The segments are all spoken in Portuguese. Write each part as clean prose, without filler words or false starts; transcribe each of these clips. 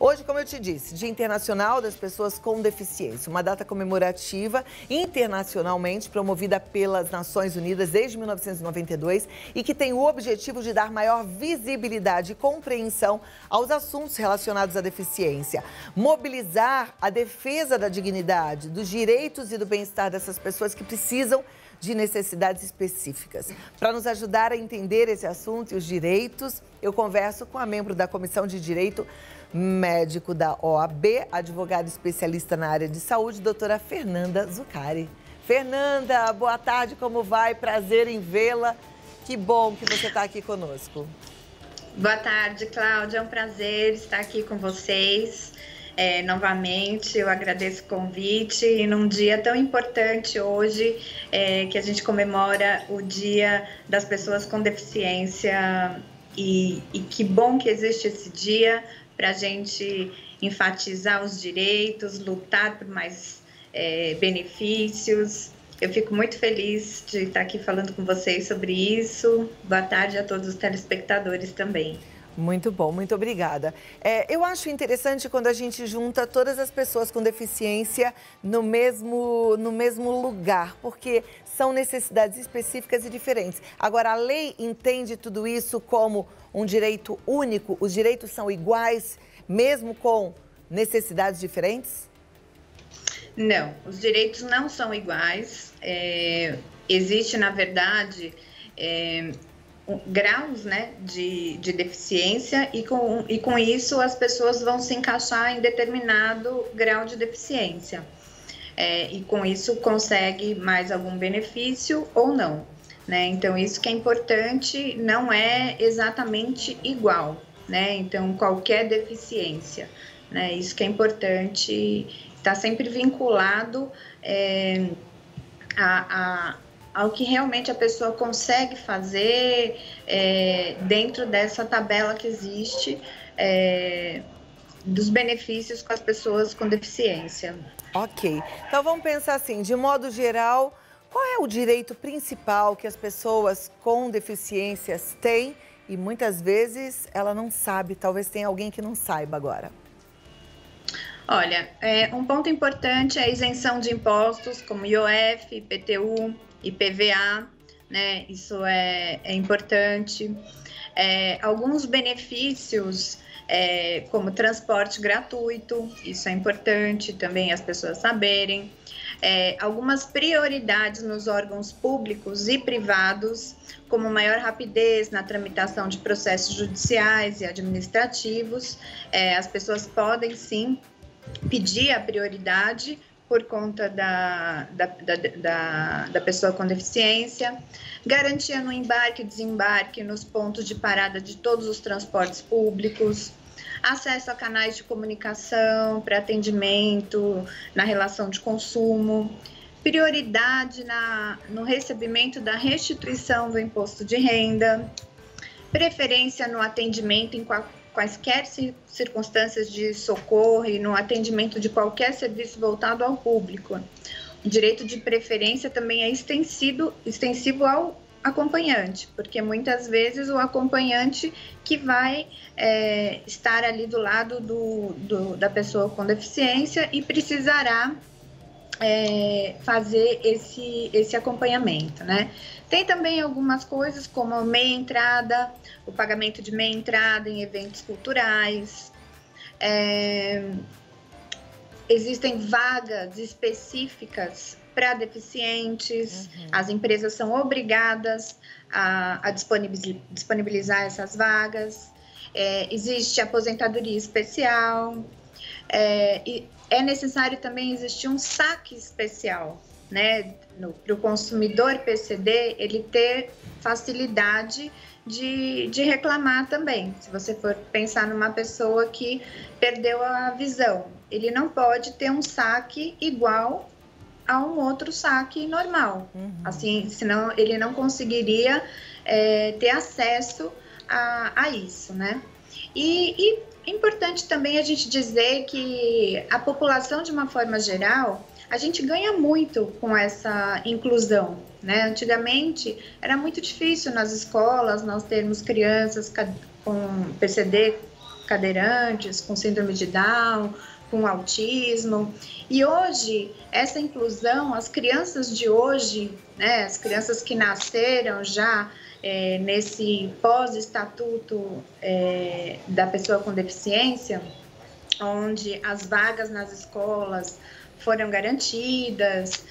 Hoje, como eu te disse, Dia Internacional das Pessoas com Deficiência, uma data comemorativa internacionalmente promovida pelas Nações Unidas desde 1992 e que tem o objetivo de dar maior visibilidade e compreensão aos assuntos relacionados à deficiência, mobilizar a defesa da dignidade, dos direitos e do bem-estar dessas pessoas que precisam de necessidades específicas. Para nos ajudar a entender esse assunto e os direitos, eu converso com a membro da Comissão de Direito Médico da OAB, advogada especialista na área de saúde, doutora Fernanda Zuccari. Fernanda, boa tarde, como vai? Prazer em vê-la. Que bom que você está aqui conosco. Boa tarde, Cláudia. É um prazer estar aqui com vocês. Novamente, eu agradeço o convite e num dia tão importante hoje, que a gente comemora o Dia das Pessoas com Deficiência e que bom que existe esse dia para a gente enfatizar os direitos, lutar por mais benefícios. Eu fico muito feliz de estar aqui falando com vocês sobre isso. Boa tarde a todos os telespectadores também. Muito bom, muito obrigada. Eu acho interessante quando a gente junta todas as pessoas com deficiência no mesmo lugar, porque são necessidades específicas e diferentes. Agora, a lei entende tudo isso como um direito único? Os direitos são iguais, mesmo com necessidades diferentes? Não, os direitos não são iguais. Existe, na verdade, graus, né, de deficiência e com isso as pessoas vão se encaixar em determinado grau de deficiência e com isso consegue mais algum benefício ou não, né? Então isso que é importante, não é exatamente igual, né? Então qualquer deficiência, né? Isso que é importante, está sempre vinculado ao que realmente a pessoa consegue fazer dentro dessa tabela que existe dos benefícios com as pessoas com deficiência. Ok. Então vamos pensar assim, de modo geral, qual é o direito principal que as pessoas com deficiências têm e muitas vezes ela não sabe, talvez tenha alguém que não saiba agora? Olha, um ponto importante é a isenção de impostos como IOF, IPTU, IPVA, né? Isso é importante. Alguns benefícios, como transporte gratuito, isso é importante também as pessoas saberem. Algumas prioridades nos órgãos públicos e privados, como maior rapidez na tramitação de processos judiciais e administrativos. As pessoas podem, sim, pedir a prioridade por conta da pessoa com deficiência, garantia no embarque e desembarque nos pontos de parada de todos os transportes públicos, acesso a canais de comunicação para atendimento na relação de consumo, prioridade no recebimento da restituição do imposto de renda, preferência no atendimento em quaisquer circunstâncias de socorro e no atendimento de qualquer serviço voltado ao público. O direito de preferência também é extensivo ao acompanhante, porque muitas vezes o acompanhante que vai estar ali do lado da pessoa com deficiência e precisará fazer esse acompanhamento, né? Tem também algumas coisas como meia entrada, o pagamento de meia entrada em eventos culturais. Existem vagas específicas para deficientes. As empresas são obrigadas a disponibilizar essas vagas. Existe aposentadoria especial. E é necessário também existir um saque especial, né, para o consumidor PCD, ele ter facilidade de reclamar também. Se você for pensar numa pessoa que perdeu a visão, ele não pode ter um saque igual a um outro saque normal. Assim, senão ele não conseguiria ter acesso a isso, né? E é importante também a gente dizer que a população, de uma forma geral, a gente ganha muito com essa inclusão, né? Antigamente era muito difícil nas escolas nós termos crianças com PCD, cadeirantes, com síndrome de Down, com autismo. E hoje, essa inclusão, as crianças de hoje, né, as crianças que nasceram já nesse pós-estatuto da pessoa com deficiência, onde as vagas nas escolas foram garantidas,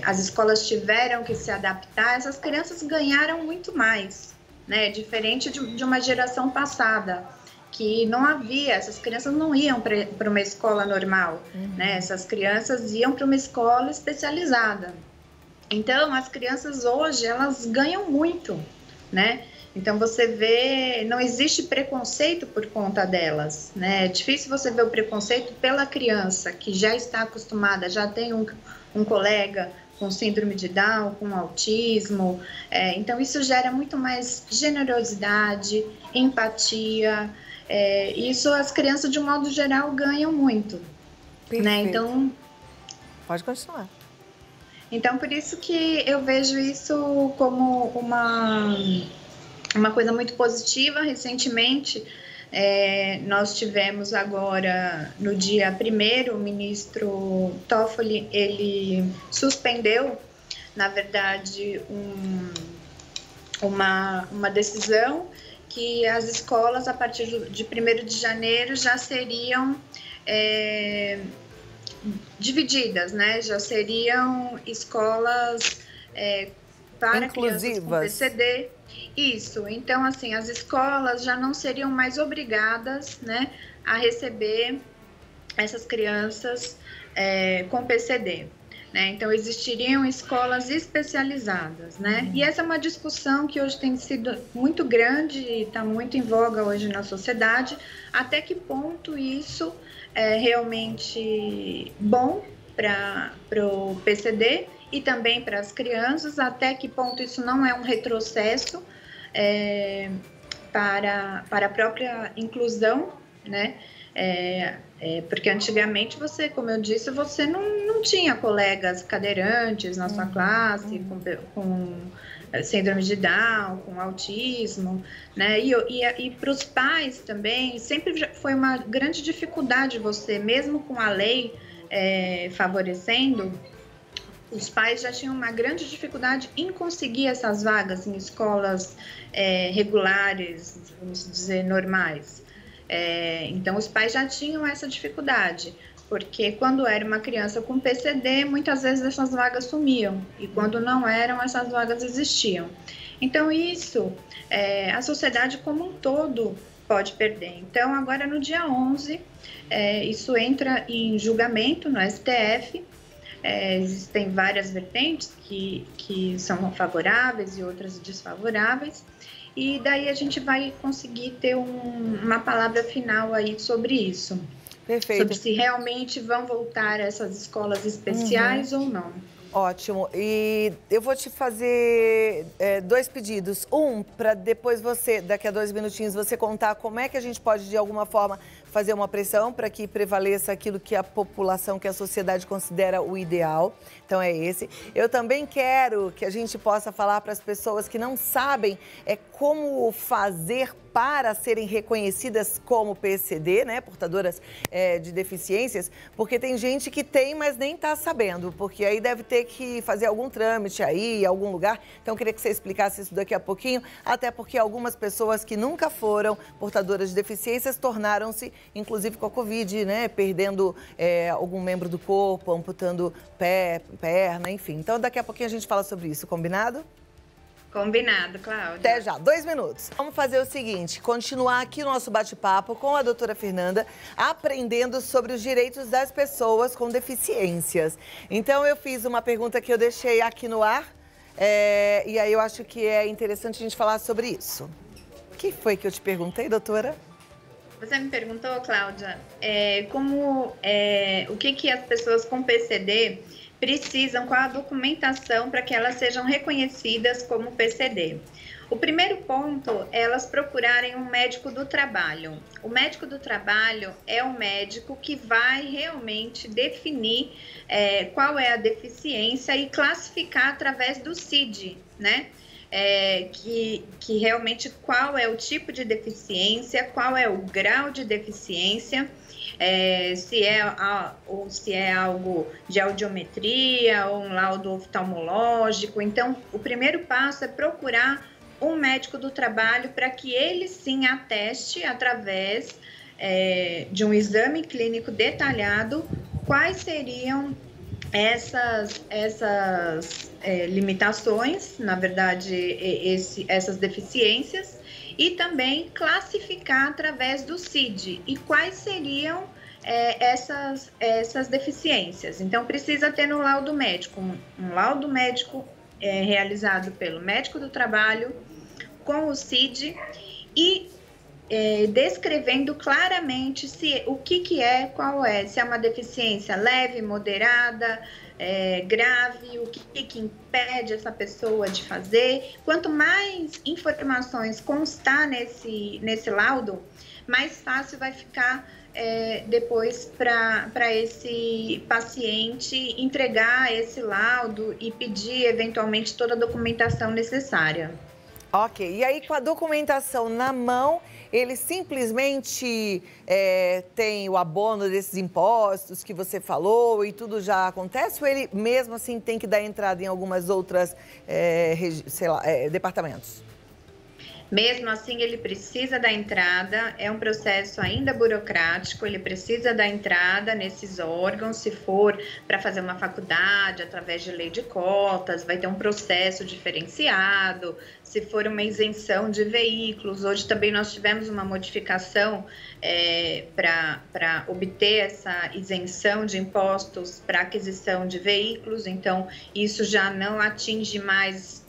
as escolas tiveram que se adaptar, essas crianças ganharam muito mais, né? Diferente de uma geração passada, que não havia, essas crianças não iam para uma escola normal, né? Essas crianças iam para uma escola especializada. Então, as crianças hoje, elas ganham muito, né? Então, você vê, não existe preconceito por conta delas, né? É difícil você ver o preconceito pela criança, que já está acostumada, já tem um colega com síndrome de Down, com autismo. Então, isso gera muito mais generosidade, empatia. Isso as crianças, de um modo geral, ganham muito. Né? Então, pode continuar. Então, por isso que eu vejo isso como uma coisa muito positiva. Recentemente, nós tivemos agora, no dia 1º, o ministro Toffoli, ele suspendeu, na verdade, uma decisão que as escolas, a partir de 1º de janeiro, já seriam divididas, né? Já seriam escolas para inclusivas. Crianças com PCD. Isso. Então, assim, as escolas já não seriam mais obrigadas, né, a receber essas crianças com PCD. Né? Então, existiriam escolas especializadas, né? E essa é uma discussão que hoje tem sido muito grande e está muito em voga hoje na sociedade. Até que ponto isso é realmente bom para o PCD e também para as crianças, até que ponto isso não é um retrocesso para a própria inclusão, né? Porque antigamente você, como eu disse, você não tinha colegas cadeirantes na sua classe, com síndrome de Down, com autismo, né? E para os pais também, sempre foi uma grande dificuldade você, mesmo com a lei favorecendo, os pais já tinham uma grande dificuldade em conseguir essas vagas em escolas regulares, vamos dizer, normais. Então, os pais já tinham essa dificuldade, porque quando era uma criança com PCD, muitas vezes essas vagas sumiam, e quando não eram, essas vagas existiam. Então, isso, a sociedade como um todo pode perder. Então, agora no dia 11, isso entra em julgamento no STF. Existem várias vertentes que são favoráveis e outras desfavoráveis, e daí a gente vai conseguir ter uma palavra final aí sobre isso. Perfeito. Sobre se realmente vão voltar essas escolas especiais ou não. Ótimo. E eu vou te fazer 2 pedidos. Para depois você, daqui a 2 minutinhos, você contar como é que a gente pode, de alguma forma, fazer uma pressão para que prevaleça aquilo que a população, que a sociedade considera o ideal. Então, é esse. Eu também quero que a gente possa falar para as pessoas que não sabem como fazer para serem reconhecidas como PCD, né, portadoras de deficiências, porque tem gente que tem, mas nem está sabendo, porque aí deve ter que fazer algum trâmite aí, em algum lugar. Então, eu queria que você explicasse isso daqui a pouquinho, até porque algumas pessoas que nunca foram portadoras de deficiências tornaram-se, inclusive com a Covid, né, perdendo algum membro do corpo, amputando pé, perna, enfim. Então, daqui a pouquinho a gente fala sobre isso, combinado? Combinado, Cláudia. Até já, 2 minutos. Vamos fazer o seguinte, continuar aqui o nosso bate-papo com a doutora Fernanda, aprendendo sobre os direitos das pessoas com deficiências. Então, eu fiz uma pergunta que eu deixei aqui no ar, e aí eu acho que é interessante a gente falar sobre isso. O que foi que eu te perguntei, doutora? Você me perguntou, Cláudia, o que as pessoas com PCD precisam, qual a documentação para que elas sejam reconhecidas como PCD. O primeiro ponto é elas procurarem um médico do trabalho. O médico do trabalho é um médico que vai realmente definir qual é a deficiência e classificar através do CID, né? que realmente qual é o tipo de deficiência, qual é o grau de deficiência, ou se é algo de audiometria ou um laudo oftalmológico. Então, o primeiro passo é procurar um médico do trabalho para que ele sim ateste através de um exame clínico detalhado quais seriam essas limitações, na verdade, essas deficiências, e também classificar através do CID e quais seriam essas deficiências. Então, precisa ter no laudo médico, um laudo médico realizado pelo médico do trabalho com o CID e descrevendo claramente o que é, qual é, se é uma deficiência leve, moderada, grave, o que impede essa pessoa de fazer. Quanto mais informações constar nesse laudo, mais fácil vai ficar depois para esse paciente entregar esse laudo e pedir eventualmente toda a documentação necessária. Ok, e aí com a documentação na mão, ele simplesmente tem o abono desses impostos que você falou e tudo já acontece? Ou ele mesmo assim tem que dar entrada em algumas outras, departamentos? Mesmo assim, ele precisa da entrada, é um processo ainda burocrático, ele precisa da entrada nesses órgãos, se for para fazer uma faculdade, através de lei de cotas, vai ter um processo diferenciado, se for uma isenção de veículos. Hoje também nós tivemos uma modificação para obter essa isenção de impostos para aquisição de veículos, então isso já não atinge mais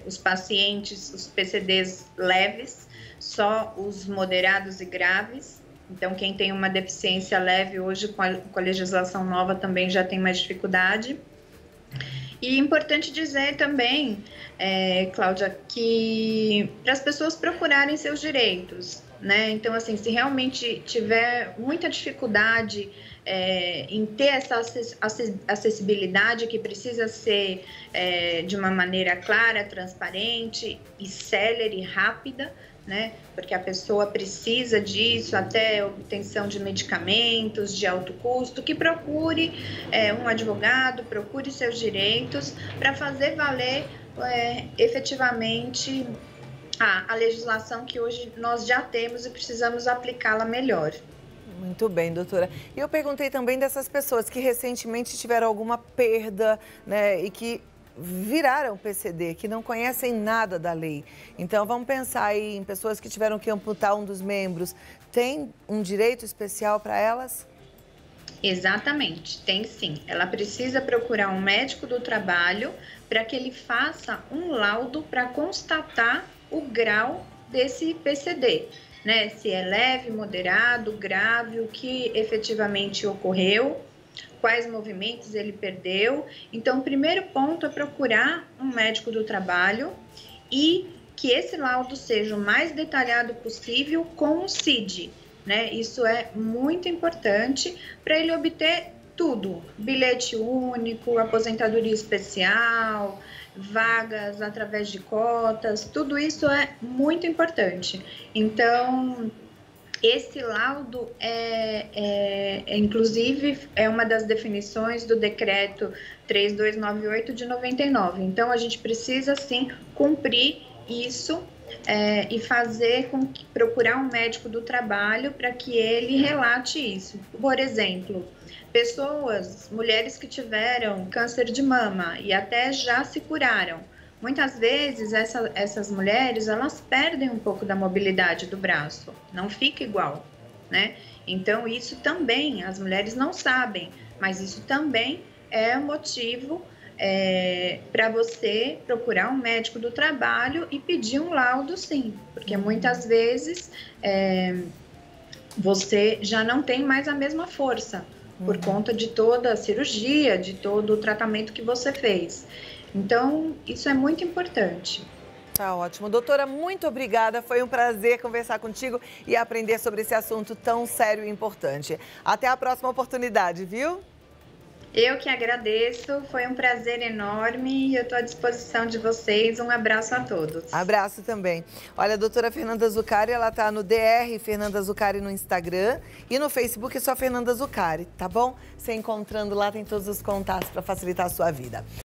os pacientes, os PCDs leves, só os moderados e graves. Então, quem tem uma deficiência leve hoje, com a legislação nova, também já tem mais dificuldade. E importante dizer também, Cláudia, que para as pessoas procurarem seus direitos, né? Então, assim, se realmente tiver muita dificuldade em ter essa acessibilidade que precisa ser de uma maneira clara, transparente e célere e rápida, né? Porque a pessoa precisa disso, até obtenção de medicamentos de alto custo, que procure um advogado, procure seus direitos para fazer valer efetivamente a legislação que hoje nós já temos e precisamos aplicá-la melhor. Muito bem, doutora. E eu perguntei também dessas pessoas que recentemente tiveram alguma perda, né, e que viraram PCD, que não conhecem nada da lei. Então, vamos pensar aí em pessoas que tiveram que amputar um dos membros. Tem um direito especial para elas? Exatamente, tem sim. Ela precisa procurar um médico do trabalho para que ele faça um laudo para constatar o grau desse PCD, né? Se é leve, moderado, grave, o que efetivamente ocorreu, quais movimentos ele perdeu. Então, o primeiro ponto é procurar um médico do trabalho e que esse laudo seja o mais detalhado possível com o CID, né? Isso é muito importante para ele obter tudo: bilhete único, aposentadoria especial, vagas através de cotas, tudo isso é muito importante. Então, esse laudo inclusive, é uma das definições do decreto 3298 de 99. Então, a gente precisa, sim, cumprir isso e fazer procurar um médico do trabalho para que ele relate isso. Por exemplo, mulheres que tiveram câncer de mama e até já se curaram. Muitas vezes essas mulheres, elas perdem um pouco da mobilidade do braço, não fica igual, né? Então, isso também, as mulheres não sabem, mas isso também é motivo para você procurar um médico do trabalho e pedir um laudo, sim, porque muitas vezes você já não tem mais a mesma força por conta de toda a cirurgia, de todo o tratamento que você fez. Então, isso é muito importante. Tá ótimo. Doutora, muito obrigada. Foi um prazer conversar contigo e aprender sobre esse assunto tão sério e importante. Até a próxima oportunidade, viu? Eu que agradeço, foi um prazer enorme e eu estou à disposição de vocês. Um abraço a todos. Abraço também. Olha, a doutora Fernanda Zuccari, ela tá no DR Fernanda Zuccari no Instagram e no Facebook é só Fernanda Zuccari, tá bom? Você encontrando lá tem todos os contatos para facilitar a sua vida.